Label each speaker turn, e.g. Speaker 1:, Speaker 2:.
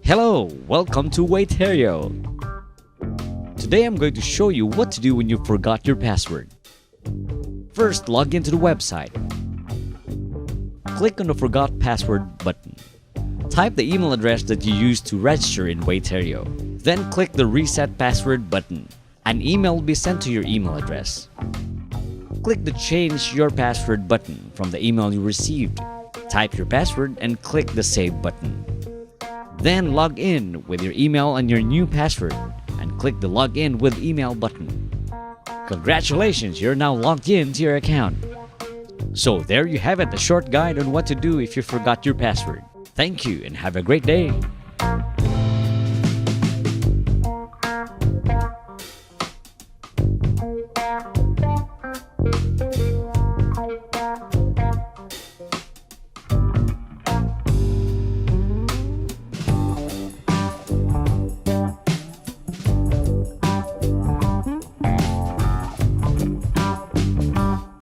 Speaker 1: Hello, welcome to Waiterio. Today I'm going to show you what to do when you forgot your password. First, log into the website. Click on the Forgot Password button. Type the email address that you used to register in Waiterio. Then click the Reset Password button. An email will be sent to your email address. Click the Change Your Password button from the email you received. Type your password and click the Save button. Then log in with your email and your new password and click the Login with Email button. Congratulations, you're now logged in to your account. So there you have it, a short guide on what to do if you forgot your password. Thank you and have a great day.